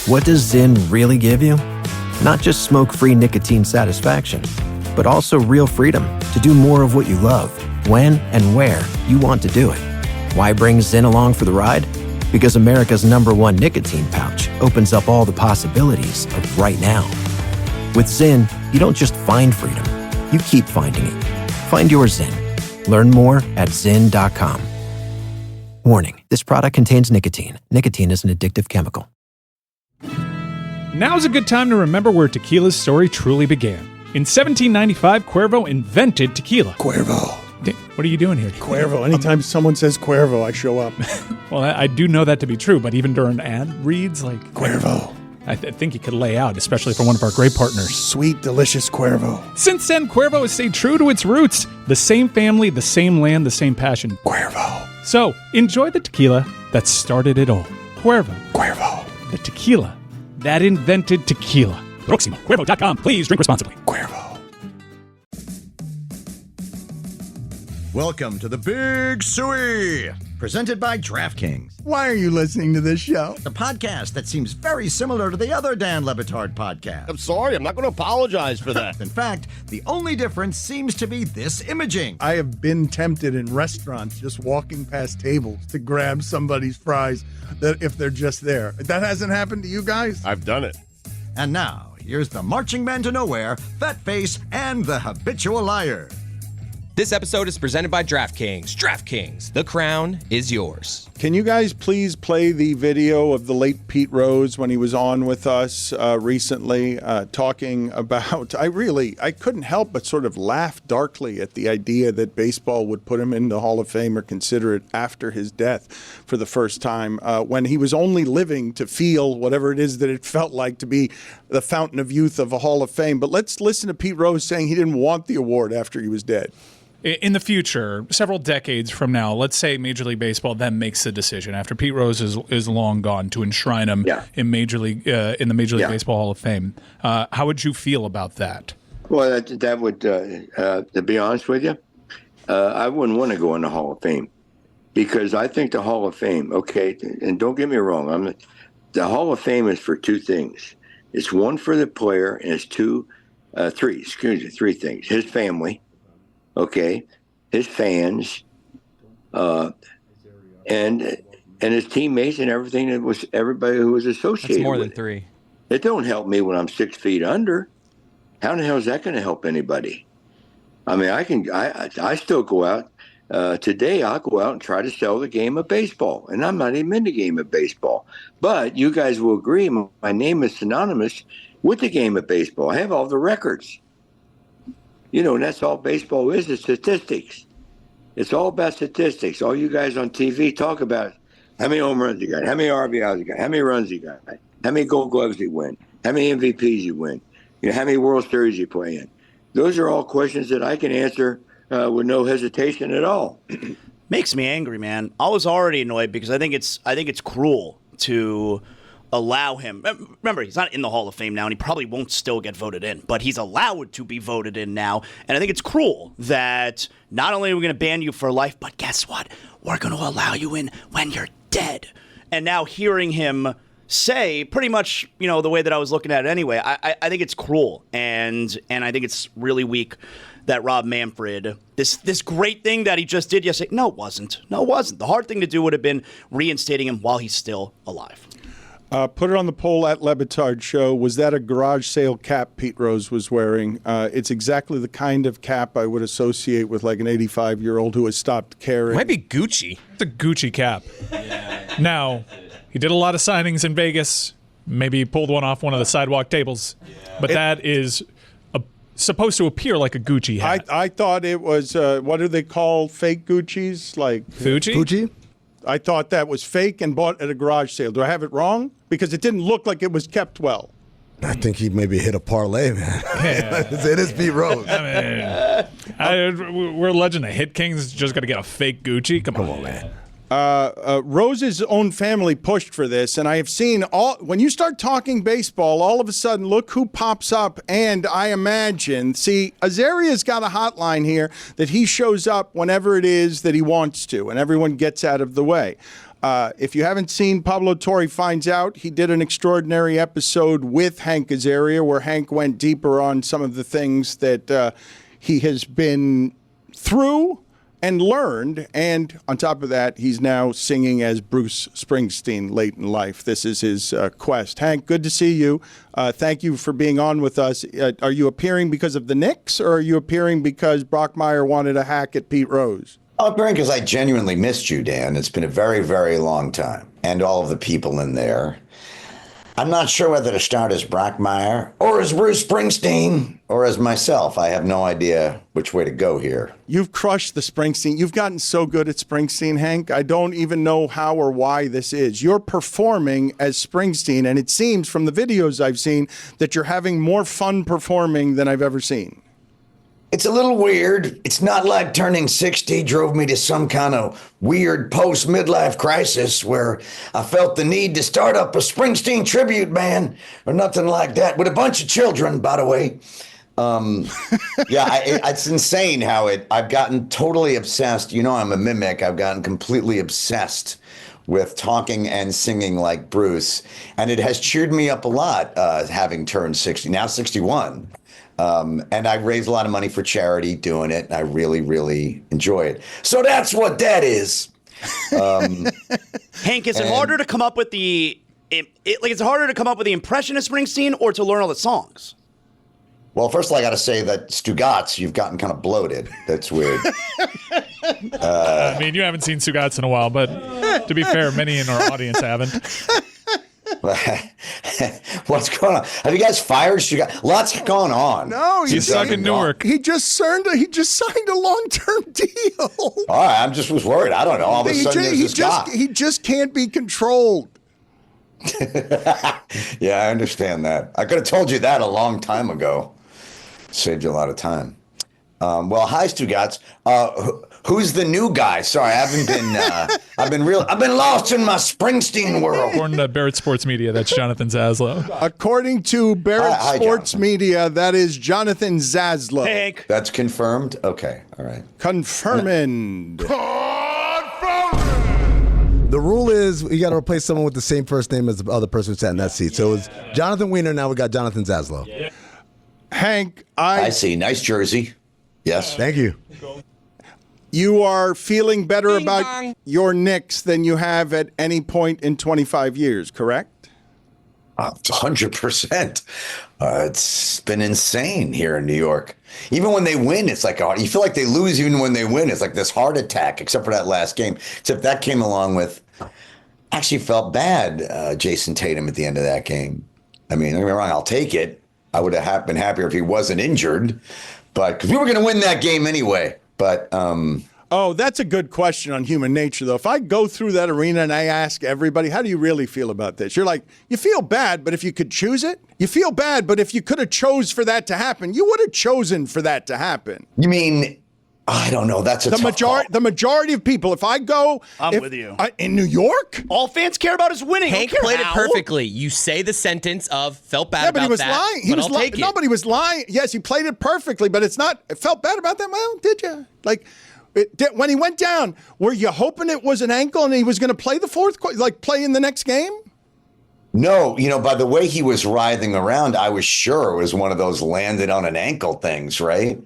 What does Zyn really give you? Not just smoke-free nicotine satisfaction, but also real freedom to do more of what you love, when and where you want to do it. Why bring Zyn along for the ride? Because America's #1 nicotine pouch opens up all the possibilities of right now. With Zyn, you don't just find freedom, you keep finding it. Find your Zyn. Learn more at Zyn.com. Warning, this product contains nicotine. Nicotine is an addictive chemical. Now's a good time to remember where tequila's story truly began. In 1795, Cuervo invented tequila. Cuervo. What are you doing here? Cuervo. Anytime someone says Cuervo, I show up. Well, I do know that to be true, but even during ad reads, like... Cuervo. I think you could lay out, especially for one of our great partners. Sweet, delicious Cuervo. Since then, Cuervo has stayed true to its roots. The same family, the same land, the same passion. Cuervo. So, enjoy the tequila that started it all. Cuervo. Cuervo. The tequila that invented tequila. Proximo. Cuervo.com. Please drink responsibly. Cuervo. Welcome to the Big Suey, presented by DraftKings, Why are you listening to this show? the podcast that seems very similar to the other Dan Le Batard podcast. I'm sorry, I'm not going to apologize for that. In fact, the only difference seems to be this imaging. I have been tempted in restaurants just walking past tables to grab somebody's fries that if they're just there. That hasn't happened to you guys? I've done it. And now, here's the marching man to nowhere, Fat Face, and the habitual liar. This episode is presented by DraftKings. DraftKings, the crown is yours. Can you guys please play the video of the late Pete Rose when he was on with us recently talking about, I couldn't help but sort of laugh darkly at the idea that baseball would put him in the Hall of Fame or consider it after his death for the first time when he was only living to feel whatever it is that it felt like to be the fountain of youth of a Hall of Fame. But let's listen to Pete Rose saying he didn't want the award after he was dead. In the future, several decades from now, let's say Major League Baseball then makes the decision after Pete Rose is long gone to enshrine him in Major League in the Major League Baseball Hall of Fame. How would you feel about that? Well, that would, to be honest with you, I wouldn't want to go in the Hall of Fame because I think the Hall of Fame, okay, and don't get me wrong, the Hall of Fame is for two things. It's one for the player, and it's three things. His family. Okay, his fans, and his teammates and everything that was everybody who was associated. That's more with than three. It don't help me when I'm 6 feet under. How the hell is that going to help anybody? I mean, I still go out today. I'll go out and try to sell the game of baseball, and I'm not even in the game of baseball. But you guys will agree, my name is synonymous with the game of baseball. I have all the records. You know, and that's all baseball is statistics. It's all about statistics. All you guys on TV talk about how many home runs you got, how many RBIs you got, how many runs you got, how many Gold Gloves you win, how many MVPs you win, how many World Series you play in. Those are all questions that I can answer with no hesitation at all. Makes me angry, man. I was already annoyed because I think it's cruel to allow him. Remember, he's not in the Hall of Fame now, and he probably won't still get voted in, but he's allowed to be voted in now. And I think it's cruel that not only are we going to ban you for life, but guess what? We're going to allow you in when you're dead. And now hearing him say pretty much, the way that I was looking at it anyway, I think it's cruel. And I think it's really weak that Rob Manfred, this great thing that he just did yesterday, no, it wasn't. The hard thing to do would have been reinstating him while he's still alive. Put it on the poll at Le Batard Show. Was that a garage sale cap Pete Rose was wearing? It's exactly the kind of cap I would associate with like an 85-year-old who has stopped caring. It might be Gucci. It's a Gucci cap. Yeah. Now, he did a lot of signings in Vegas. Maybe he pulled one off one of the sidewalk tables. Yeah. But that is supposed to appear like a Gucci hat. I thought it was, what do they call fake Guccis? Like Fuji? I thought that was fake and bought at a garage sale. Do I have it wrong? Because it didn't look like it was kept well. I think he maybe hit a parlay, man. Yeah. It is Pete Rose. We're alleging the Hit Kings just got to get a fake Gucci. Come on, man. Rose's own family pushed for this, and I have seen when you start talking baseball, all of a sudden, look who pops up, and I imagine, Azaria's got a hotline here that he shows up whenever it is that he wants to, and everyone gets out of the way. If you haven't seen Pablo Torre Finds Out, he did an extraordinary episode with Hank Azaria where Hank went deeper on some of the things that he has been through and learned. And on top of that, he's now singing as Bruce Springsteen late in life. This is his quest. Hank, good to see you. Thank you for being on with us. Are you appearing because of the Knicks, or are you appearing because Brockmire wanted a hack at Pete Rose? I'm appearing because I genuinely missed you, Dan. It's been a very, very long time. And all of the people in there. I'm not sure whether to start as Brockmire or as Bruce Springsteen or as myself. I have no idea which way to go here. You've crushed the Springsteen. You've gotten so good at Springsteen, Hank. I don't even know how or why this is. You're performing as Springsteen, and it seems from the videos I've seen that you're having more fun performing than I've ever seen. It's a little weird. It's not like turning 60 drove me to some kind of weird post-midlife crisis where I felt the need to start up a Springsteen tribute band or nothing like that with a bunch of children, by the way. It's insane how I've gotten totally obsessed. You know, I'm a mimic. I've gotten completely obsessed with talking and singing like Bruce. And it has cheered me up a lot, having turned 60, now 61. And I raise a lot of money for charity doing it. And I really, really enjoy it. So that's what that is. Hank, is it harder to come up with it's harder to come up with the impression of Springsteen or to learn all the songs? Well, first of all, I got to say that Stugotz, you've gotten kind of bloated. That's weird. I mean, you haven't seen Stugotz in a while, but to be fair, many in our audience haven't. What's going on? Have you guys fired Stugotz? Lots going on. No, he's stuck in Newark. He just signed a long-term deal. All right, was worried. I don't know. All of a sudden, there's this guy. He just can't be controlled. Yeah, I understand that. I could have told you that a long time ago. Saved you a lot of time. Well, hi, Stugotz. Who's the new guy? Sorry, I haven't been. I've been lost in my Springsteen world. According to Barrett Sports Media, that's Jonathan Zaslow. According to Barrett Sports Jonathan. Media, that is Jonathan Zaslow. Hank. That's confirmed. Okay, all right. Confirmed. The rule is you got to replace someone with the same first name as the other person who sat in that seat. So it was Jonathan Wiener. Now we got Jonathan Zaslow. Yeah. Hank, I see. Nice jersey. Yes. Thank you. You are feeling better about your Knicks than you have at any point in 25 years, correct? 100%. It's been insane here in New York. Even when they win, it's like you feel like they lose even when they win. It's like this heart attack, except for that last game. Except that came along with, actually felt bad, Jason Tatum at the end of that game. I mean, don't get me wrong, I'll take it. I would have been happier if he wasn't injured, but because we were going to win that game anyway. But oh, that's a good question on human nature, though. If I go through that arena and I ask everybody, how do you really feel about this? You're like, you feel bad, but if you could choose it, you feel bad, but if you could have chose for that to happen, you would have chosen for that to happen. You mean, I don't know. That's the majority. The majority of people. If I go, I'm with you. In New York, all fans care about is winning. Hank played it perfectly. You say the sentence of "felt bad about that." But he was lying. He was lying. Nobody was lying. Yes, he played it perfectly, but it's not. Felt bad about that. Well, did you? Like when he went down, were you hoping it was an ankle and he was going to play the fourth quarter, like play in the next game? No, by the way he was writhing around, I was sure it was one of those landed on an ankle things, right?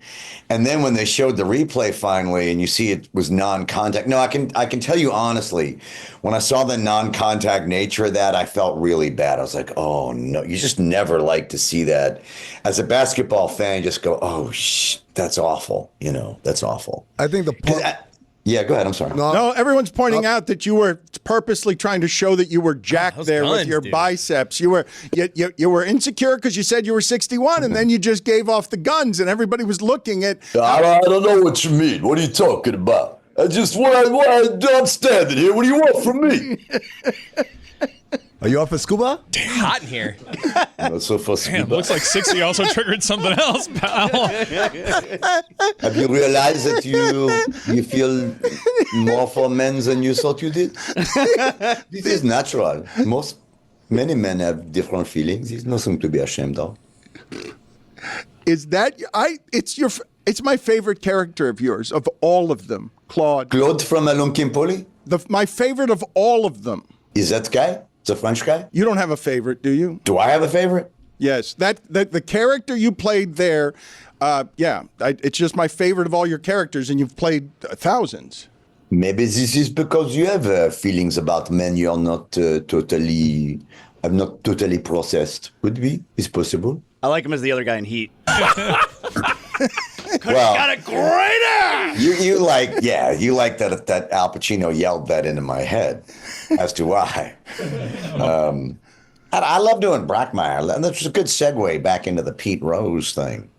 And then when they showed the replay finally and you see it was non-contact. No, I can tell you honestly, when I saw the non-contact nature of that, I felt really bad. I was like, oh no, you just never like to see that. As a basketball fan, you just go, oh, that's awful. That's awful. I think yeah, go ahead. I'm sorry. No, everyone's pointing out that you were purposely trying to show that you were jacked there with your biceps. You were insecure because you said you were 61, and then you just gave off the guns, and everybody was looking at. I don't know what you mean. What are you talking about? I'm standing here. What do you want from me? Are you off for scuba? Damn, hot in here. Damn, looks like 60 also triggered something else, pal. Have you realized that you feel more for men than you thought you did? This is natural. Many men have different feelings. There's nothing to be ashamed of. Is that It's my favorite character of yours, of all of them, Claude. Claude from Alum Kimpoli? my favorite of all of them. Is that guy? It's a French guy? You don't have a favorite, do you? Do I have a favorite? Yes, the character you played there, it's just my favorite of all your characters, and you've played thousands. Maybe this is because you have feelings about men you're not totally processed. Could be. It's possible. I like him as the other guy in Heat. Well, got a great ass. You like that Al Pacino yelled that into my head as to why. I love doing Brockmire. And that's a good segue back into the Pete Rose thing.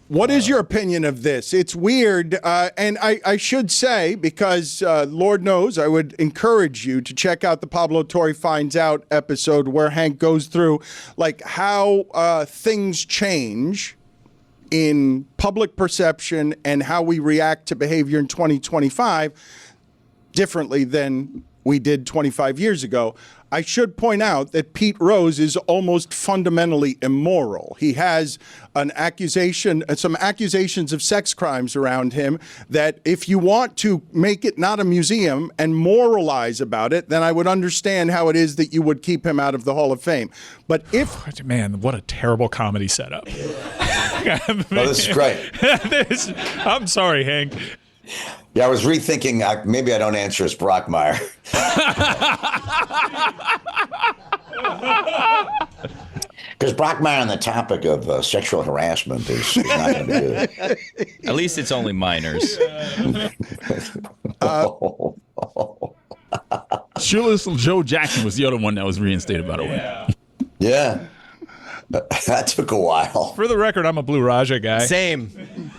What is your opinion of this? It's weird, and I should say, because Lord knows, I would encourage you to check out the Pablo Torre Finds Out episode where Hank goes through like how things change in public perception and how we react to behavior in 2025 differently than we did 25 years ago. I should point out that Pete Rose is almost fundamentally immoral. He has some accusations of sex crimes around him that if you want to make it not a museum and moralize about it, then I would understand how it is that you would keep him out of the Hall of Fame. But if... Man, what a terrible comedy setup. This is great. I'm sorry, Hank. Yeah, I was rethinking, maybe I don't answer as Brockmire. Because Brockmire on the topic of sexual harassment is not going to be good. At least it's only minors. Shoeless Joe Jackson was the other one that was reinstated, by the way. Yeah. That took a while. For the record, I'm a Blue Raja guy. Same.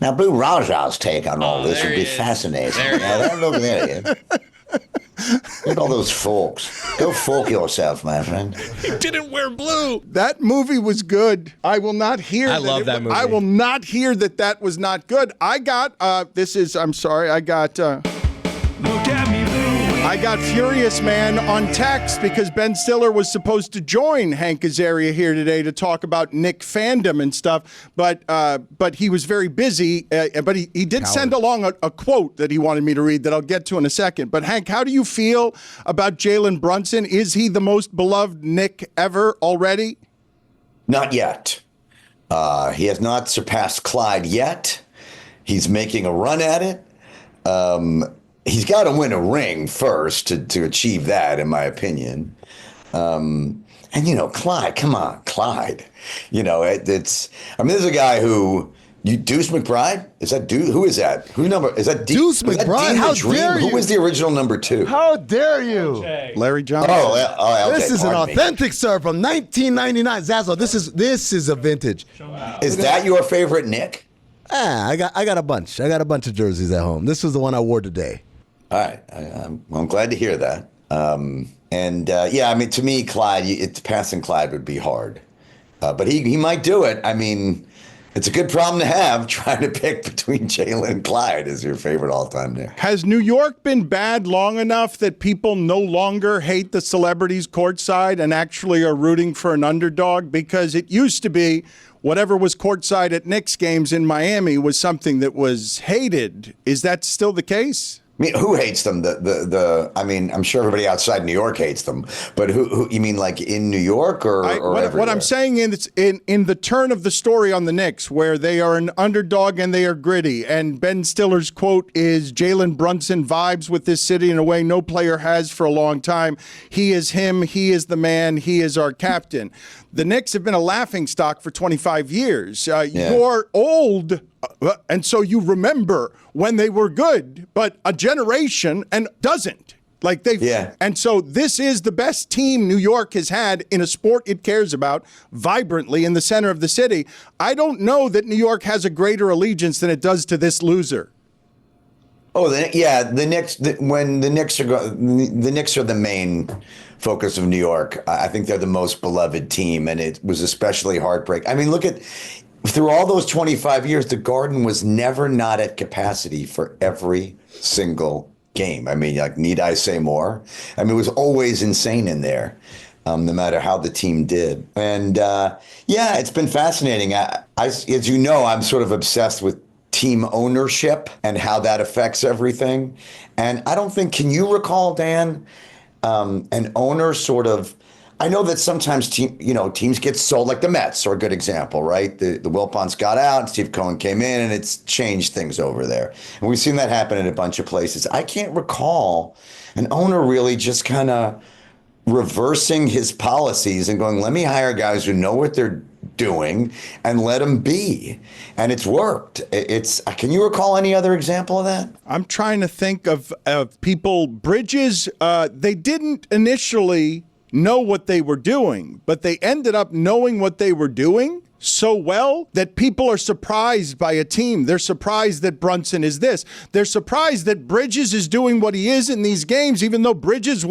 Now, Blue Raja's take on all this would be fascinating. Now, look there. Look at all those folks. Go folk yourself, my friend. He didn't wear blue. That movie was good. I will not hear. I love that movie. I will not hear that was not good. I got. I'm sorry. I got. Look at me, Lou. I got furious, man, on text because Ben Stiller was supposed to join Hank Azaria here today to talk about Nick fandom and stuff, but he was very busy. But he did send along a quote that he wanted me to read that I'll get to in a second. But Hank, how do you feel about Jalen Brunson? Is he the most beloved Nick ever already? Not yet. He has not surpassed Clyde yet. He's making a run at it. He's got to win a ring first to achieve that, in my opinion. And, Clyde, come on, Clyde. There's a guy who, Deuce McBride? Is that Deuce? Who is that? Who number? Is that Deuce McBride? How dare you? Who was the original number 2? How dare you? Larry Johnson. Oh, okay, this is an authentic, sir, from 1999. Zazzle, this is a vintage. Is that your favorite Nick? I got a bunch. I got a bunch of jerseys at home. This was the one I wore today. All right. I'm glad to hear that. To me, Clyde, passing Clyde would be hard. But he might do it. I mean, it's a good problem to have, trying to pick between Jalen and Clyde as your favorite all-time Nick. Has New York been bad long enough that people no longer hate the celebrities courtside and actually are rooting for an underdog? Because it used to be whatever was courtside at Knicks games in Miami was something that was hated. Is that still the case? I mean, who hates them? I'm sure everybody outside New York hates them, but who you mean, like in New York or what I'm saying is in the turn of the story on the Knicks, where they are an underdog and they are gritty, and Ben Stiller's quote is Jalen Brunson vibes with this city in a way no player has for a long time. He is him. He is the man. He is our captain. The Knicks have been a laughingstock for 25 years. You're old, and so you remember when they were good, but a generation and doesn't. And so this is the best team New York has had in a sport it cares about vibrantly in the center of the city. I don't know that New York has a greater allegiance than it does to this loser. Oh, the Knicks are the main focus of New York. I think they're the most beloved team, and it was especially heartbreaking. I mean, look at through all those 25 years, the Garden was never not at capacity for every single game. I mean, need I say more? I mean, it was always insane in there, no matter how the team did. And it's been fascinating. As you know, I'm sort of obsessed with team ownership and how that affects everything. And I don't think, can you recall, Dan, an owner sort of, I know that sometimes teams get sold, like the Mets are a good example, right? The Wilpons got out, and Steve Cohen came in, and it's changed things over there. And we've seen that happen in a bunch of places. I can't recall an owner really just kind of reversing his policies and going, let me hire guys who know what they're doing and let them be. And it's worked. Can you recall any other example of that? I'm trying to think of people. Bridges, they didn't initially know what they were doing, but they ended up knowing what they were doing so well that people are surprised by a team. They're surprised that Brunson is this. They're surprised that Bridges is doing what he is in these games, even though Bridges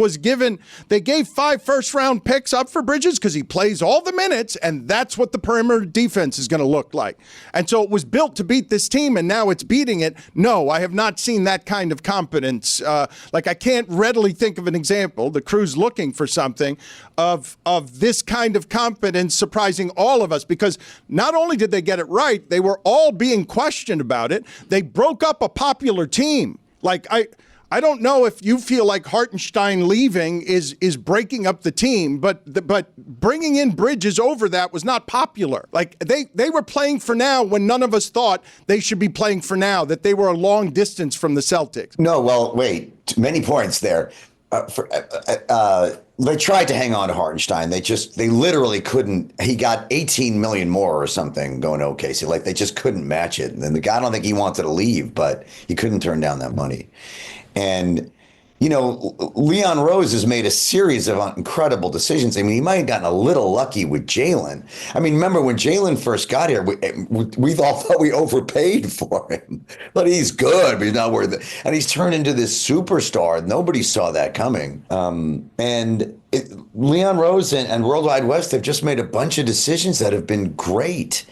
they gave 5 first-round picks up for Bridges because he plays all the minutes, and that's what the perimeter defense is going to look like. And so it was built to beat this team, and now it's beating it. No, I have not seen that kind of competence. I can't readily think of an example. The crew's looking for something of this kind of competence surprising all of us, because not only did they get it right, they were all being questioned about it. They broke up a popular team. I don't know if you feel like Hartenstein leaving is breaking up the team, but bringing in Bridges over that was not popular. They were playing for now when none of us thought they should be playing for now, that they were a long distance from the Celtics. No, well, wait, many points there. They tried to hang on to Hartenstein. They literally couldn't. He got 18 million more or something going to OKC. They just couldn't match it. And then the guy, I don't think he wanted to leave, but he couldn't turn down that money. And, Leon Rose has made a series of incredible decisions. I mean, he might have gotten a little lucky with Jalen. I mean, remember when Jalen first got here, we all thought we overpaid for him. But he's good, but he's not worth it. And he's turned into this superstar. Nobody saw that coming. Leon Rose and Worldwide West have just made a bunch of decisions that have been great.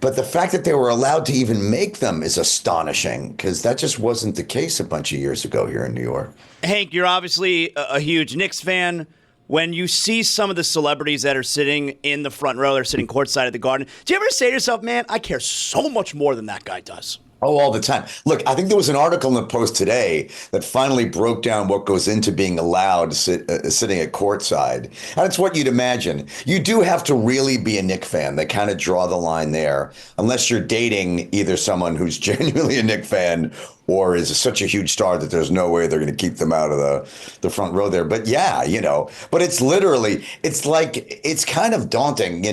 But the fact that they were allowed to even make them is astonishing, because that just wasn't the case a bunch of years ago here in New York. Hank, you're obviously a huge Knicks fan. When you see some of the celebrities that are sitting in the front row, they're sitting courtside at the Garden, do you ever say to yourself, man, I care so much more than that guy does? Oh, all the time. Look, I think there was an article in the Post today that finally broke down what goes into being allowed sitting at courtside. And it's what you'd imagine. You do have to really be a Knick fan. They kind of draw the line there, unless you're dating either someone who's genuinely a Knick fan or is such a huge star that there's no way they're going to keep them out of the front row there. But yeah, but it's literally, it's kind of daunting,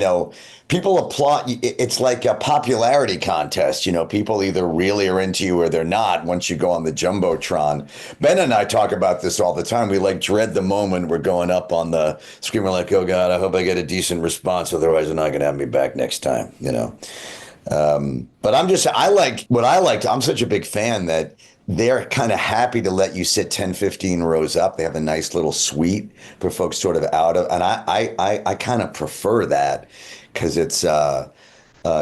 People applaud. It's like a popularity contest. People either really are into you or they're not once you go on the Jumbotron. Ben and I talk about this all the time. We dread the moment we're going up on the screen. We're like, oh, God, I hope I get a decent response. Otherwise, they're not going to have me back next time, But I'm such a big fan that they're kind of happy to let you sit 10, 15 rows up. They have a nice little suite for folks sort of out of. And I kind of prefer that, because it's a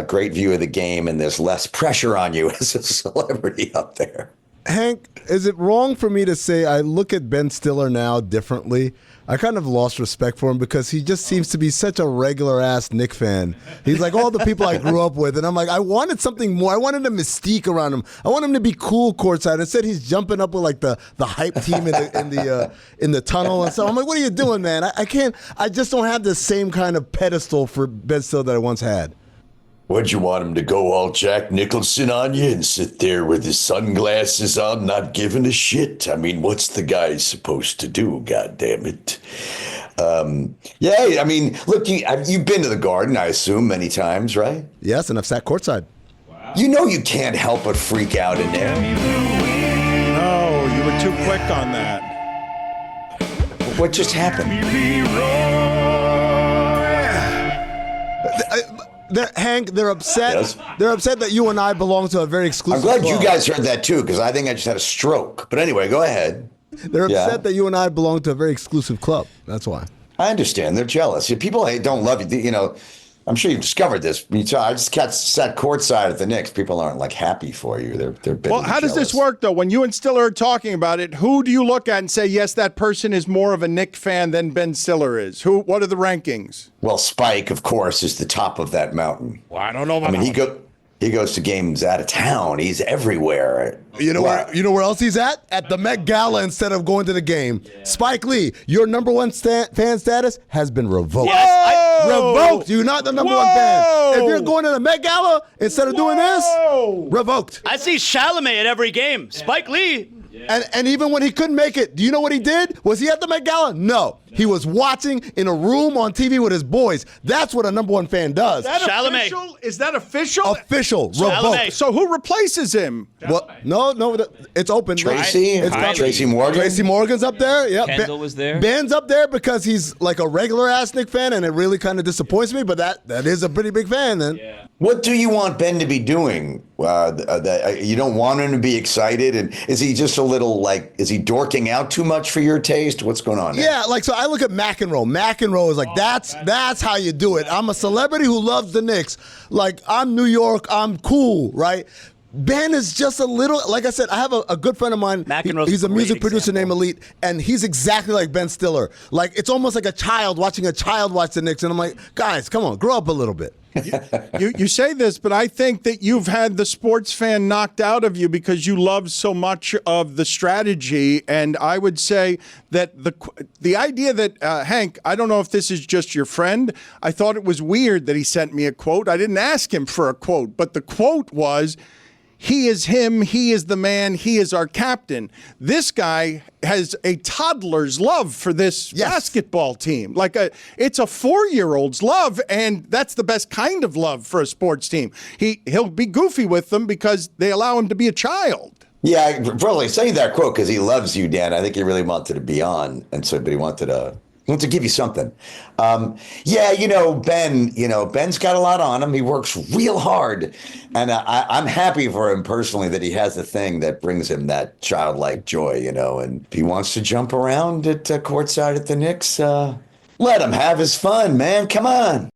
great view of the game and there's less pressure on you as a celebrity up there. Hank, is it wrong for me to say I look at Ben Stiller now differently? I kind of lost respect for him because he just seems to be such a regular-ass Knick fan. He's like all the people I grew up with, and I'm like, I wanted something more. I wanted a mystique around him. I want him to be cool courtside. Instead, he's jumping up with the hype team in the tunnel and stuff. I'm like, what are you doing, man? I just don't have the same kind of pedestal for Ben Stiller that I once had. What'd you want him to go all Jack Nicholson on you and sit there with his sunglasses on, not giving a shit? I mean, what's the guy supposed to do? God damn it. Look, you've been to the Garden, I assume, many times, right? Yes, and I've sat courtside. Wow. You can't help but freak out in there. No, you were too quick on that. What just happened? Hank, they're upset. Yes. They're upset that you and I belong to a very exclusive club. I'm glad club. you guys heard that too, because I think I just had a stroke. But anyway, go ahead. They're upset that you and I belong to a very exclusive club. That's why. I understand. They're jealous. People don't love you. I'm sure you've discovered this. I just sat courtside at the Knicks. People aren't happy for you. They're bitterly Well, how does jealous. this work though? When you and Stiller are talking about it, who do you look at and say, yes, that person is more of a Knick fan than Ben Stiller is? What are the rankings? Well, Spike, of course, is the top of that mountain. Well, I don't know about He goes to games out of town. He's everywhere. You know where else he's at? At the Met Gala instead of going to the game. Yeah. Spike Lee, your number one fan status has been revoked. Yes, revoked. You're not the number one fan. If you're going to the Met Gala instead of doing this, revoked. I see Chalamet at every game. Spike Lee. And even when he couldn't make it, do you know what he did? Was he at the Met Gala? No. He was watching in a room on TV with his boys. That's what a number one fan does. Chalamet. Official? Is that official? Official. Revoked. So who replaces him? Well, no, it's open. Tracy Morgan. Tracy Morgan's up there. Yeah. Kendall was there. Ben's up there because he's like a regular ass Knicks fan, and it really kind of disappoints me. But that is a pretty big fan then. Yeah. What do you want Ben to be doing? You don't want him to be excited, and is he just a little is he dorking out too much for your taste? What's going on there? Yeah, so I look at McEnroe. McEnroe is that's how you do it. I'm a celebrity who loves the Knicks. I'm New York. I'm cool, right? Ben is just a little, like I said, I have a good friend of mine. He's a music producer named Elite, and he's exactly like Ben Stiller. It's almost like a child watching a child watch the Knicks, and I'm like, guys, come on, grow up a little bit. You say this, but I think that you've had the sports fan knocked out of you because you love so much of the strategy. And I would say that the idea that, Hank, I don't know if this is just your friend. I thought it was weird that he sent me a quote. I didn't ask him for a quote, but the quote was, "He is him, he is the man, he is our captain." This guy has a toddler's love for this basketball team. It's a 4-year-old's love, and that's the best kind of love for a sports team. He'll be goofy with them because they allow him to be a child. Yeah, probably saying that quote because he loves you, Dan. I think he really wanted to be on, but he wanted to give you something. Ben's got a lot on him. He works real hard. And I'm happy for him personally that he has a thing that brings him that childlike joy, and if he wants to jump around at courtside at the Knicks, let him have his fun, man. Come on.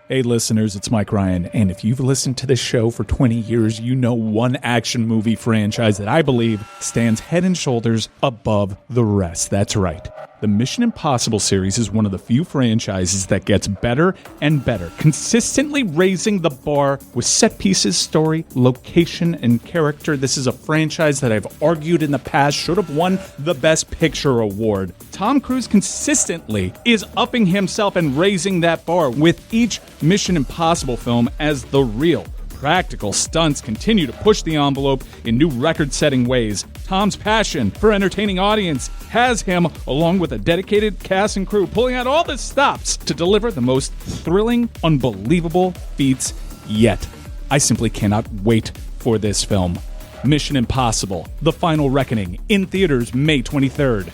Hey, listeners, it's Mike Ryan, and if you've listened to this show for 20 years, you know one action movie franchise that I believe stands head and shoulders above the rest. That's right. The Mission Impossible series is one of the few franchises that gets better and better, consistently raising the bar with set pieces, story, location, and character. This is a franchise that I've argued in the past should have won the Best Picture award. Tom Cruise consistently is upping himself and raising that bar with each Mission Impossible film as the real. Practical stunts continue to push the envelope in new record-setting ways. Tom's passion for entertaining audience has him, along with a dedicated cast and crew, pulling out all the stops to deliver the most thrilling, unbelievable feats yet. I simply cannot wait for this film. Mission Impossible: The Final Reckoning, in theaters May 23rd.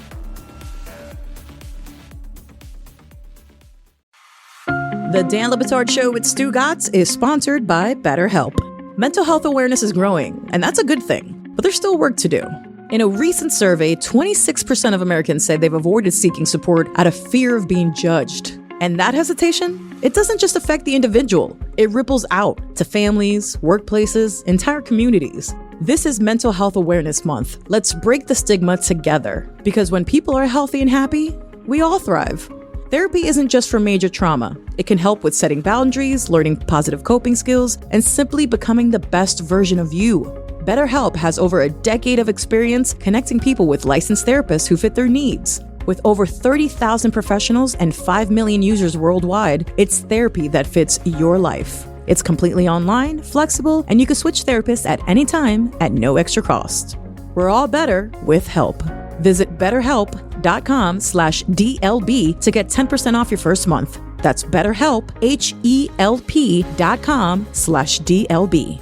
The Dan Le Batard Show with Stugotz is sponsored by BetterHelp. Mental health awareness is growing, and that's a good thing, but there's still work to do. In a recent survey, 26% of Americans said they've avoided seeking support out of fear of being judged. And that hesitation, it doesn't just affect the individual, it ripples out to families, workplaces, entire communities. This is Mental Health Awareness Month. Let's break the stigma together, because when people are healthy and happy, we all thrive. Therapy isn't just for major trauma. It can help with setting boundaries, learning positive coping skills, and simply becoming the best version of you. BetterHelp has over a decade of experience connecting people with licensed therapists who fit their needs. With over 30,000 professionals and 5 million users worldwide, it's therapy that fits your life. It's completely online, flexible, and you can switch therapists at any time at no extra cost. We're all better with help. Visit BetterHelp.com/DLB to get 10% off your first month. That's BetterHelp, HELP.com/DLB.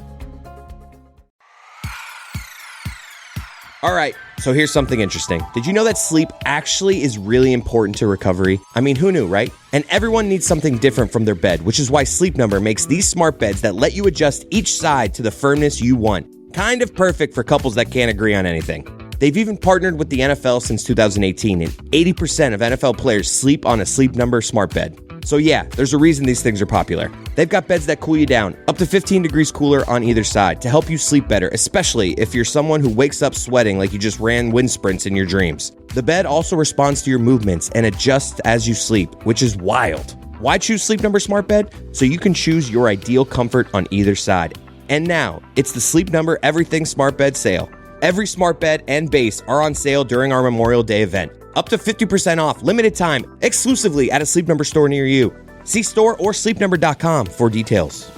All right, so here's something interesting. Did you know that sleep actually is really important to recovery? I mean, who knew, right? And everyone needs something different from their bed, which is why Sleep Number makes these smart beds that let you adjust each side to the firmness you want. Kind of perfect for couples that can't agree on anything. They've even partnered with the NFL since 2018, and 80% of NFL players sleep on a Sleep Number smart bed. So yeah, there's a reason these things are popular. They've got beds that cool you down, up to 15 degrees cooler on either side, to help you sleep better, especially if you're someone who wakes up sweating like you just ran wind sprints in your dreams. The bed also responds to your movements and adjusts as you sleep, which is wild. Why choose Sleep Number Smart Bed? So you can choose your ideal comfort on either side. And now, it's the Sleep Number Everything Smart Bed sale. Every smart bed and base are on sale during our Memorial Day event. Up to 50% off, limited time, exclusively at a Sleep Number store near you. See store or sleepnumber.com for details.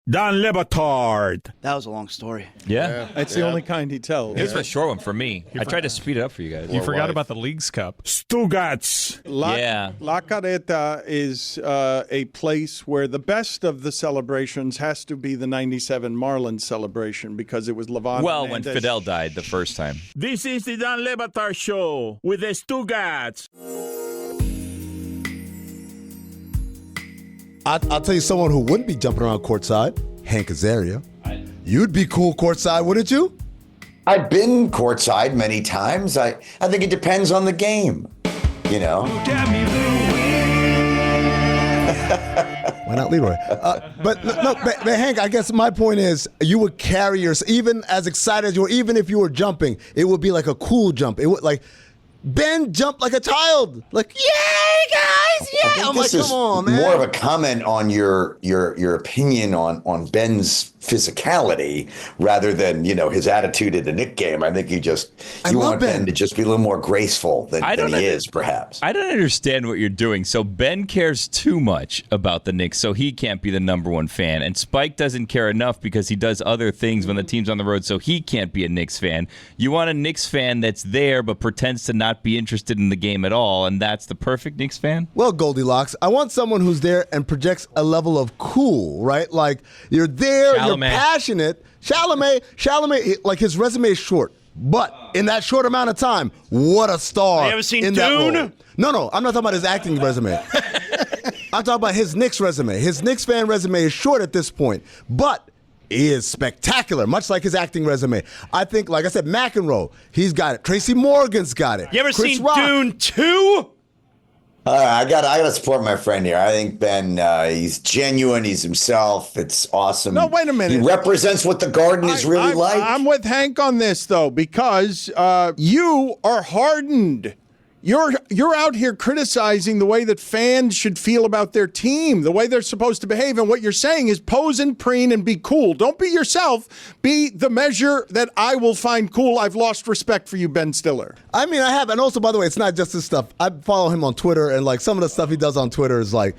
Don Le Batard. That was a long story. Yeah. That's the only kind he tells. It was a short one for me. I tried to speed it up for you guys. You forgot about the Leagues Cup. Stugotz. La Carreta is a place where the best of the celebrations has to be the 97 Marlins celebration because it was Levon Well, when Hernandez. Fidel died the first time. This is the Don Le Batard Show with the Stugotz. I'll tell you someone who wouldn't be jumping around courtside, Hank Azaria. You'd be cool courtside, wouldn't you? I've been courtside many times. I think it depends on the game, you know. Why not Leroy? But Hank, I guess my point is you would carry yourself, even as excited as you were, even if you were jumping, it would be like a cool jump. It would like Ben jumped like a child. Like, yay, guys, yeah. I'm like, come on, man. More of a comment on your opinion on Ben's physicality rather than, you know, his attitude at the Knick game. I think you want Ben to just be a little more graceful than he is, perhaps. I don't understand what you're doing. So Ben cares too much about the Knicks, so he can't be the number one fan. And Spike doesn't care enough because he does other things when the team's on the road, so he can't be a Knicks fan. You want a Knicks fan that's there but pretends to not be interested in the game at all, and that's the perfect Knicks fan? Well, Goldilocks, I want someone who's there and projects a level of cool, right? Like, you're there, you're passionate. Chalamet, like, his resume is short. But in that short amount of time, what a star. You ever seen in Dune? That role. No, I'm not talking about his acting resume. I'm talking about his Knicks resume. His Knicks fan resume is short at this point, but he is spectacular, much like his acting resume. I think, like I said, McEnroe, he's got it. Tracy Morgan's got it. You ever Chris seen Rock. Dune 2? I gotta support my friend here. I think Ben, he's genuine. He's himself. It's awesome. No, wait a minute. He represents what the Garden is really like. I'm with Hank on this though, because you are hardened. You're out here criticizing the way that fans should feel about their team, the way they're supposed to behave, and what you're saying is pose and preen and be cool. Don't be yourself. Be the measure that I will find cool. I've lost respect for you, Ben Stiller. I mean, I have. And also, by the way, it's not just this stuff. I follow him on Twitter, and like some of the stuff he does on Twitter is like,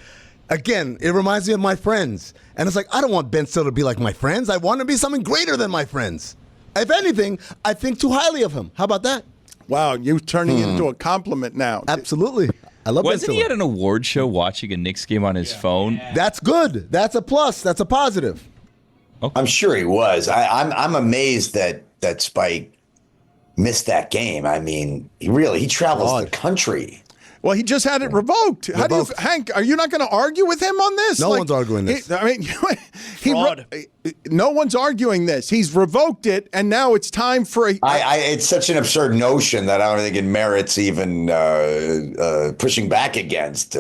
again, it reminds me of my friends. And it's like, I don't want Ben Stiller to be like my friends. I want him to be something greater than my friends. If anything, I think too highly of him. How about that? Wow, you're turning it into a compliment now. Absolutely. I love Ben Wasn't Stiller. he at an award show watching a Knicks game on his phone? That's good. That's a plus. That's a positive. Okay. I'm sure he was. I'm amazed that Spike missed that game. I mean, he travels the country. Well, he just had it revoked. How do you, Hank? Are you not going to argue with him on this? No one's arguing this. No one's arguing this. He's revoked it, and now it's time for a. It's such an absurd notion that I don't think it merits even pushing back against.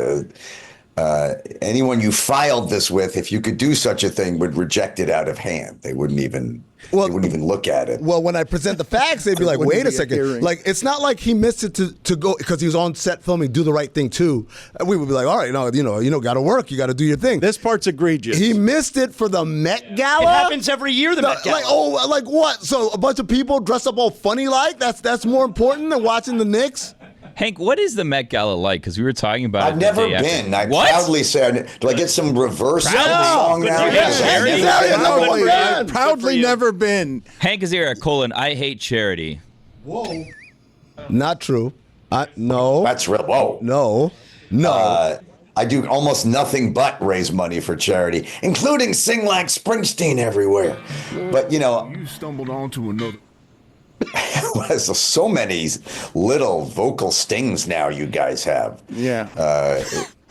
Anyone you filed this with, if you could do such a thing, would reject it out of hand. They wouldn't even look at it. Well, when I present the facts, they'd be like, wait a second. Like, it's not like he missed it to go because he was on set filming Do the Right Thing too. We would be like, all right, got to work. You got to do your thing. This part's egregious. He missed it for the Met Gala. It happens every year, the Met Gala. Like what? So a bunch of people dressed up all funny like? That's more important than watching the Knicks? Hank, what is the Met Gala like? Because we were talking about I've never been. I proudly say, do I get some reverse song now? I've proudly never been. Hank Azaria, I hate charity. Whoa. Not true. No. That's real. Whoa. No. I do almost nothing but raise money for charity, including sing like Springsteen everywhere. But, You stumbled onto another. There's so many little vocal stings now you guys have. Yeah.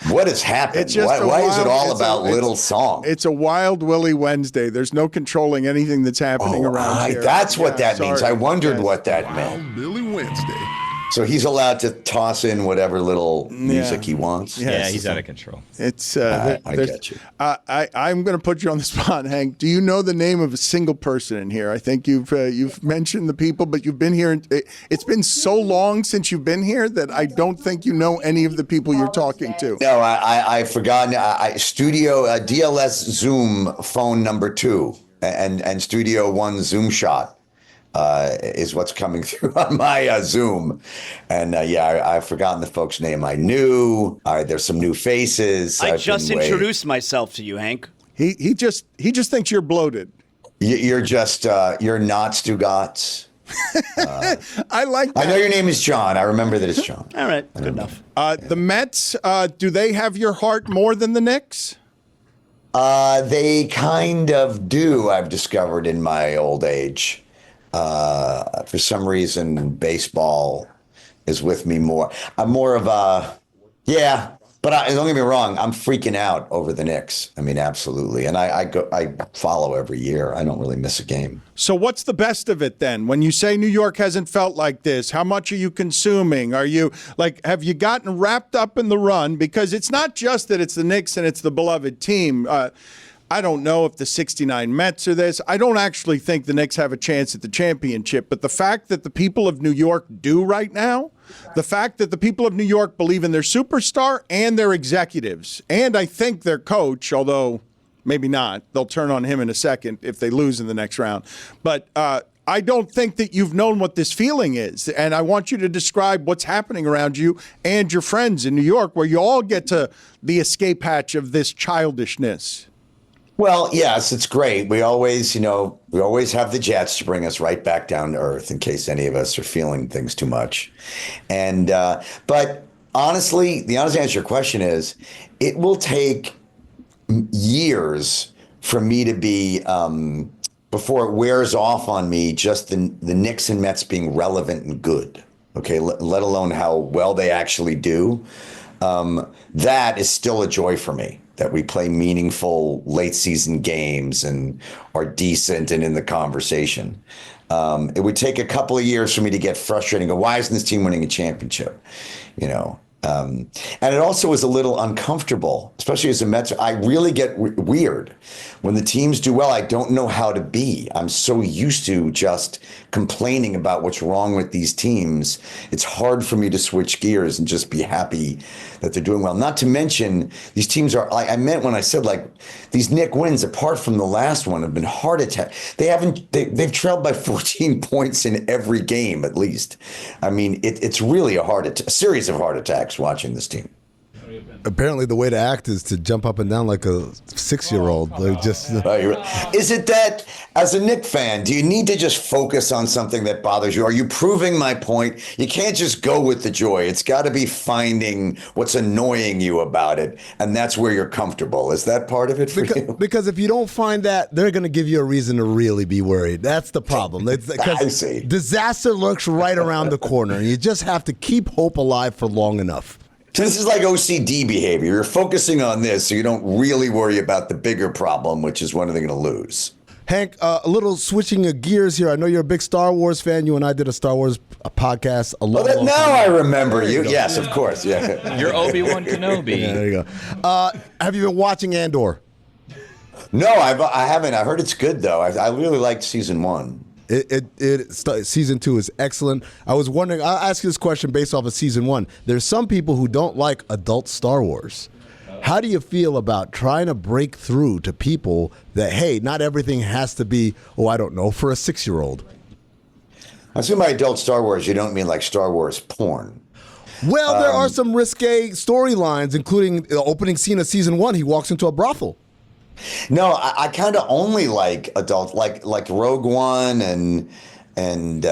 What has happened? Why is it all about little songs? It's a Wild Willy Wednesday. There's no controlling anything that's happening around here. That's what that means. I wondered what that meant. Wild Willy Wednesday. So he's allowed to toss in whatever little music he wants. Yeah, he's out of control. It's I get you. I'm going to put you on the spot, Hank. Do you know the name of a single person in here? I think you've mentioned the people, but you've been here. It's been so long since you've been here that I don't think you know any of the people you're talking to. No, I've forgotten. Studio DLS Zoom phone number 2 and Studio 1 Zoom shot. Is what's coming through on my Zoom. And I've forgotten the folks' name I knew. There's some new faces. I just introduced myself to you, Hank. He just thinks you're bloated. You're just, you're not Stugotz. I like that. I know your name is John. I remember that it's John. All right, good enough. The Mets, do they have your heart more than the Knicks? They kind of do, I've discovered in my old age. For some reason, baseball is with me more. I'm more of a, but don't get me wrong, I'm freaking out over the Knicks. I mean, absolutely. And I follow every year. I don't really miss a game. So what's the best of it then? When you say New York hasn't felt like this, how much are you consuming? Are you have you gotten wrapped up in the run? Because it's not just that it's the Knicks and it's the beloved team. I don't know if the 69 Mets are this. I don't actually think the Knicks have a chance at the championship. But the fact that the people of New York do right now, the fact that the people of New York believe in their superstar and their executives, and I think their coach, although maybe not, they'll turn on him in a second if they lose in the next round. But I don't think that you've known what this feeling is. And I want you to describe what's happening around you and your friends in New York, where you all get to the escape hatch of this childishness. Well, yes, it's great. We always have the Jets to bring us right back down to earth in case any of us are feeling things too much. And but honestly, the honest answer to your question is it will take years for me to be before it wears off on me just the Knicks and Mets being relevant and good. Okay, let alone how well they actually do. That is still a joy for me. That we play meaningful late season games and are decent and in the conversation. It would take a couple of years for me to get frustrated and go, why isn't this team winning a championship? And it also was a little uncomfortable, especially as a Mets. I really get weird when the teams do well. I don't know how to be. I'm so used to just complaining about what's wrong with these teams. It's hard for me to switch gears and just be happy that they're doing well. Not to mention these teams are, I meant when I said these Knick wins, apart from the last one, have been heart attack. They've trailed by 14 points in every game at least. I mean, it's really a series of heart attacks watching this team. Apparently, the way to act is to jump up and down like a 6-year-old. Is it that, as a Knick fan, do you need to just focus on something that bothers you? Are you proving my point? You can't just go with the joy. It's got to be finding what's annoying you about it, and that's where you're comfortable. Is that part of it for you? Because if you don't find that, they're going to give you a reason to really be worried. That's the problem. I see. Disaster lurks right around the corner, and you just have to keep hope alive for long enough. So this is like OCD behavior. You're focusing on this so you don't really worry about the bigger problem, which is when are they going to lose. Hank, a little switching of gears here. I know you're a big Star Wars fan. You and I did a Star Wars podcast a long time. Now I remember you. Yes, of course. Yeah. You're Obi-Wan Kenobi. Yeah, there you go. Have you been watching Andor? No, I haven't. I heard it's good, though. I really liked season 1. Season 2 is excellent. I was wondering, I'll ask you this question based off of season 1. There's some people who don't like adult Star Wars. How do you feel about trying to break through to people that, hey, not everything has to be, for a 6-year-old? I assume by adult Star Wars, you don't mean like Star Wars porn. Well, there are some risque storylines, including the opening scene of season 1. He walks into a brothel. No, I kind of only like adult, like Rogue One and what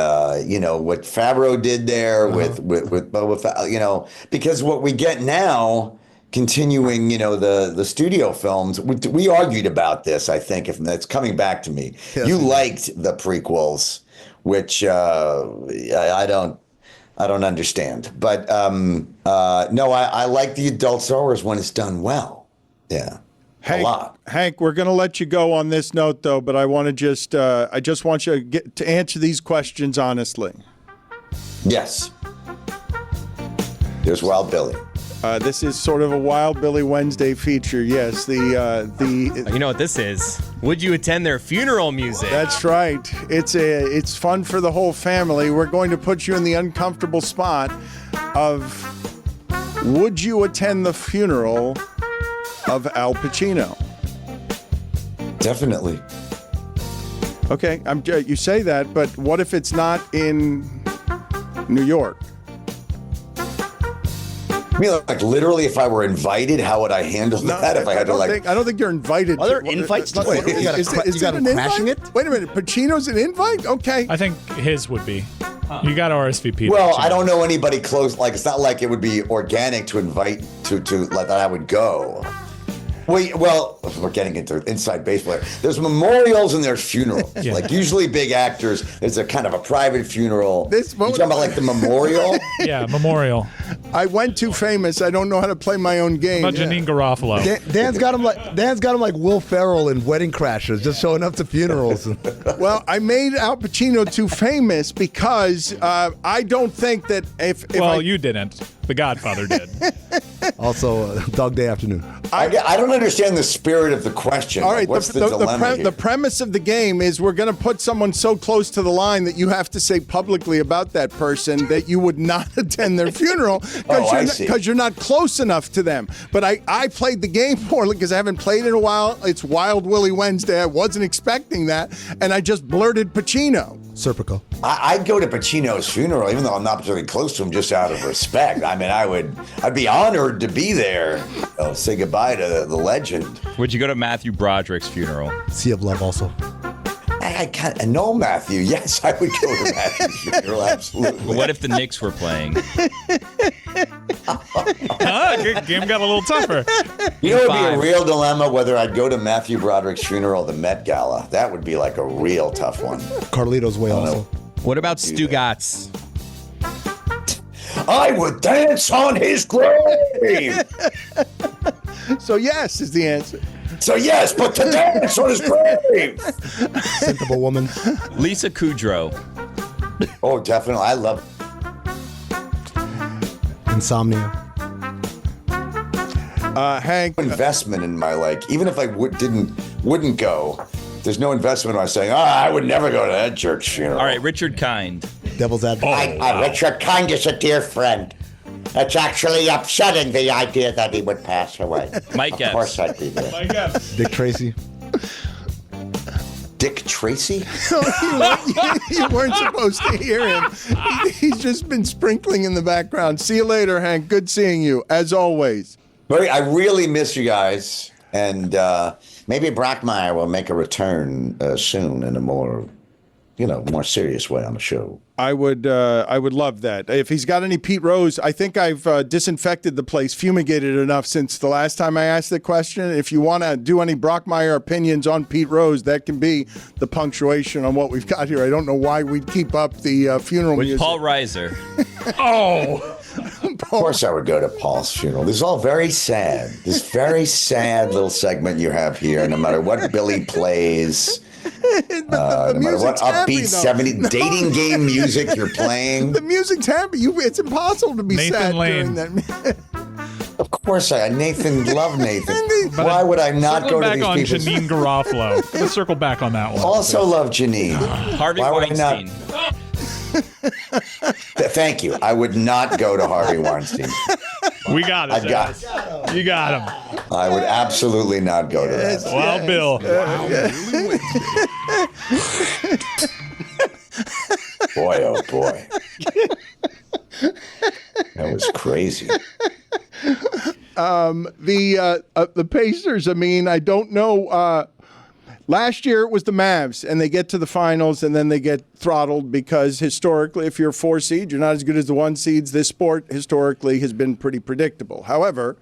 Favreau did there with Boba Fett, because what we get now, continuing, the studio films, we argued about this. I think if that's coming back to me, you liked the prequels, which I don't understand, but no, I like the adult Star Wars when it's done well. Yeah. Hank, we're going to let you go on this note, though, but I want to I just want you to answer these questions honestly. Yes. There's Wild Billy. This is sort of a Wild Billy Wednesday feature. Yes, You know what this is? Would you attend their funeral music? That's right. It's fun for the whole family. We're going to put you in the uncomfortable spot of would you attend the funeral of Al Pacino? Definitely. Okay, you say that, but what if it's not in New York? I mean, like literally, if I were invited, how would I handle that? If I had to I don't think you're invited. Are there invites? You got him crashing it? Wait a minute, Pacino's an invite? Okay. I think his would be. You got RSVP. Well, I don't know anybody close. Like, it's not like it would be organic to invite to like that I would go. Well, we're getting into inside baseball. There's memorials and there's funerals. Yeah. Like usually big actors, there's a kind of a private funeral. You talking about like the memorial? Yeah, memorial. I went too famous. I don't know how to play my own game. About Janine Garofalo. Dan's got him like Will Ferrell in Wedding Crashers, just showing up to funerals. Well, I made Al Pacino too famous because I don't think that if you didn't. The Godfather did. Also, Dog Day Afternoon. I don't understand the spirit of the question. All right, what's the dilemma here? The premise of the game is we're going to put someone so close to the line that you have to say publicly about that person that you would not attend their funeral because you're not close enough to them. But I played the game poorly because I haven't played in a while. It's Wild Willie Wednesday. I wasn't expecting that, and I just blurted Pacino. Serpico. I'd go to Pacino's funeral, even though I'm not particularly close to him, just out of respect. I mean, I'd be honored to be there. Say goodbye to the legend. Would you go to Matthew Broderick's funeral? Sea of Love also. I can't know Matthew. Yes, I would go to Matthew's funeral, absolutely. But what if the Knicks were playing? Game got a little tougher. You know, it would be a real dilemma whether I'd go to Matthew Broderick's funeral or the Met Gala. That would be like a real tough one. Carlito's Way also. What about Stugotz? I would dance on his grave. So yes is the answer. So yes, but to dance on his grave. Sensible woman. Lisa Kudrow. Oh, definitely. I love Insomnia. Hank, investment in my even if I wouldn't go. There's no investment in my saying, I would never go to that jerk's funeral. All right, Richard Kind. Devil's advocate. Richard Kind is a dear friend. It's actually upsetting, the idea that he would pass away. Mike Of course I'd be there. Mike Epps. Dick Tracy. Dick Tracy? you weren't supposed to hear him. He's just been sprinkling in the background. See you later, Hank. Good seeing you, as always. I really miss you guys. And maybe Brockmeyer will make a return soon in a more serious way on the show. I would love that. If he's got any Pete Rose, I think I've disinfected the place, fumigated enough since the last time I asked the question. If you want to do any Brockmeyer opinions on Pete Rose, that can be the punctuation on what we've got here. I don't know why we'd keep up the funeral With music. Paul Reiser. Of course I would go to Paul's funeral. This is all very sad. This very sad little segment you have here, no matter what Billy plays. No matter what upbeat 70s dating game music you're playing. The music's happy. It's impossible to be Nathan sad Lane. during that. Of course Nathan. Why would I not go to these on people? Janine Garofalo. Let's circle back on that one. Also love Janine. Harvey Why would Weinstein. I not? Thank you. I would not go to Harvey Weinstein. We got it. You got him. I would absolutely not go to that. Well, Bill. Boy, oh boy. That was crazy. The Pacers, I don't know. Last year it was the Mavs, and they get to the finals, and then they get throttled because historically, if you're a 4 seed, you're not as good as the 1 seeds. This sport historically has been pretty predictable. However,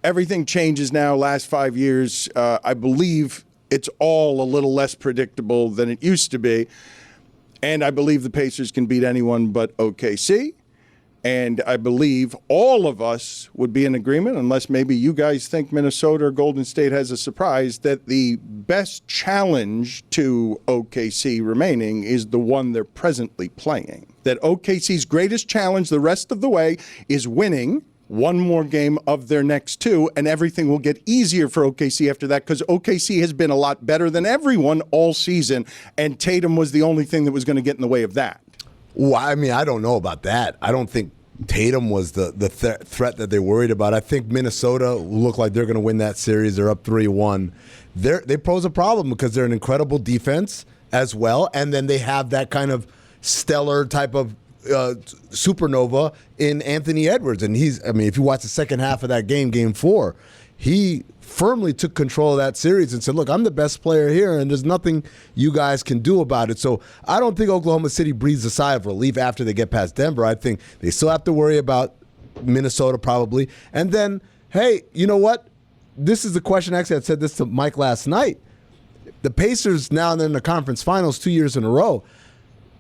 everything changes now. Last 5 years, I believe it's all a little less predictable than it used to be. And I believe the Pacers can beat anyone but OKC. And I believe all of us would be in agreement, unless maybe you guys think Minnesota or Golden State has a surprise, that the best challenge to OKC remaining is the one they're presently playing. That OKC's greatest challenge the rest of the way is winning one more game of their next two, and everything will get easier for OKC after that, because OKC has been a lot better than everyone all season, and Tatum was the only thing that was going to get in the way of that. Well, I mean, I don't know about that. I don't think Tatum was the threat that they worried about. I think Minnesota look like they're going to win that series. They're up 3-1. They pose a problem because they're an incredible defense as well, and then they have that kind of stellar type of supernova in Anthony Edwards. And if you watch the second half of that game, Game 4, he firmly took control of that series and said, look, I'm the best player here, and there's nothing you guys can do about it. So I don't think Oklahoma City breathes a sigh of relief after they get past Denver. I think they still have to worry about Minnesota probably. And then, hey, you know what? This is the question. Actually, I said this to Mike last night. The Pacers, now they're in the conference finals 2 years in a row.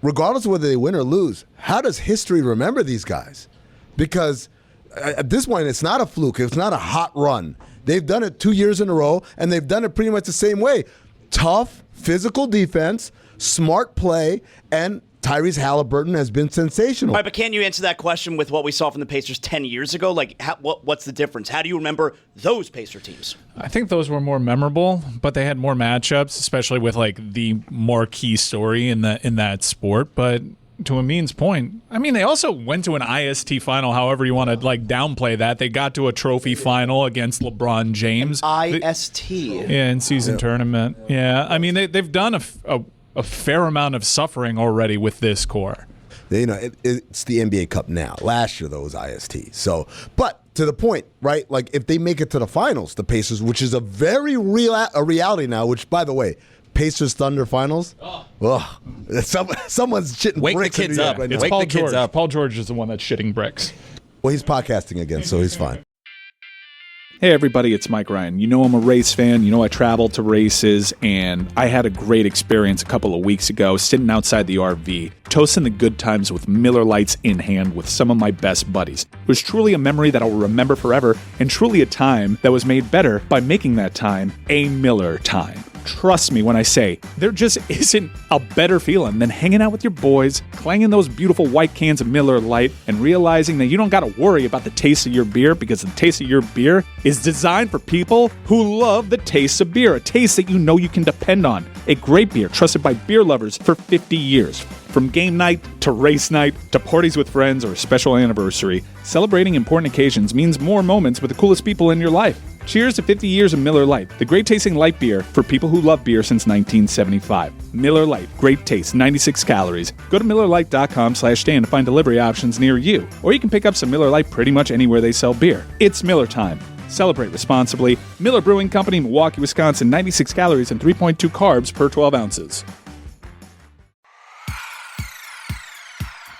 Regardless of whether they win or lose, how does history remember these guys? Because at this point, it's not a fluke. It's not a hot run. They've done it 2 years in a row, and they've done it pretty much the same way. Tough, physical defense, smart play, and Tyrese Halliburton has been sensational. All right, but can you answer that question with what we saw from the Pacers 10 years ago? Like, what's the difference? How do you remember those Pacer teams? I think those were more memorable, but they had more matchups, especially with like the marquee story in that sport. But to Amin's point, I mean, they also went to an IST final, however you want to like downplay that. They got to a trophy final against LeBron James. IST. Yeah, in season tournament. Yeah, I mean, they've done a fair amount of suffering already with this core. It's the NBA Cup now. Last year, though, was IST. So, but to the point, right? Like, if they make it to the finals, the Pacers, which is a very real reality now, which, by the way, Pacers Thunder finals. Someone's shitting Wake bricks the kids up. Right now. It's Wake Paul the kids George. up. Paul George is the one that's shitting bricks. Well, he's podcasting again, so he's fine. Hey everybody, it's Mike Ryan. You know I'm a race fan. You know I travel to races, and I had a great experience a couple of weeks ago sitting outside the RV, toasting the good times with Miller Lights in hand with some of my best buddies. It was truly a memory that I'll remember forever, and truly a time that was made better by making that time a Miller time. Trust me when I say, there just isn't a better feeling than hanging out with your boys, clanging those beautiful white cans of Miller Lite, and realizing that you don't got to worry about the taste of your beer, because the taste of your beer is designed for people who love the taste of beer, a taste that you know you can depend on. A great beer trusted by beer lovers for 50 years. From game night to race night to parties with friends or a special anniversary, celebrating important occasions means more moments with the coolest people in your life. Cheers to 50 years of Miller Lite, the great-tasting light beer for people who love beer since 1975. Miller Lite, great taste, 96 calories. Go to MillerLite.com/stand to find delivery options near you, or you can pick up some Miller Lite pretty much anywhere they sell beer. It's Miller time. Celebrate responsibly. Miller Brewing Company, Milwaukee, Wisconsin, 96 calories and 3.2 carbs per 12 ounces.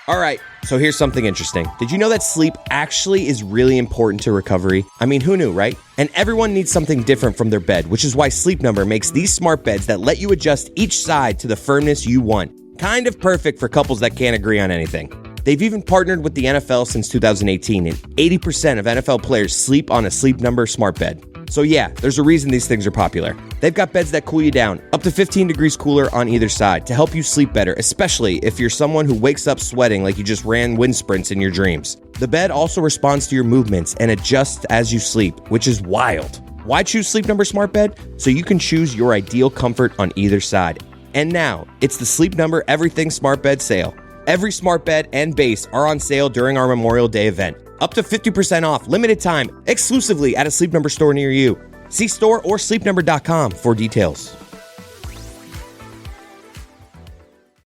All right, so here's something interesting. Did you know that sleep actually is really important to recovery? I mean, who knew, right? And everyone needs something different from their bed, which is why Sleep Number makes these smart beds that let you adjust each side to the firmness you want. Kind of perfect for couples that can't agree on anything. They've even partnered with the NFL since 2018, and 80% of NFL players sleep on a Sleep Number smart bed. So yeah, there's a reason these things are popular. They've got beds that cool you down, up to 15 degrees cooler on either side, to help you sleep better, especially if you're someone who wakes up sweating like you just ran wind sprints in your dreams. The bed also responds to your movements and adjusts as you sleep, which is wild. Why choose Sleep Number Smart Bed? So you can choose your ideal comfort on either side. And now, it's the Sleep Number Everything Smart Bed sale. Every smart bed and base are on sale during our Memorial Day event. Up to 50% off, limited time, exclusively at a Sleep Number store near you. See store or sleepnumber.com for details.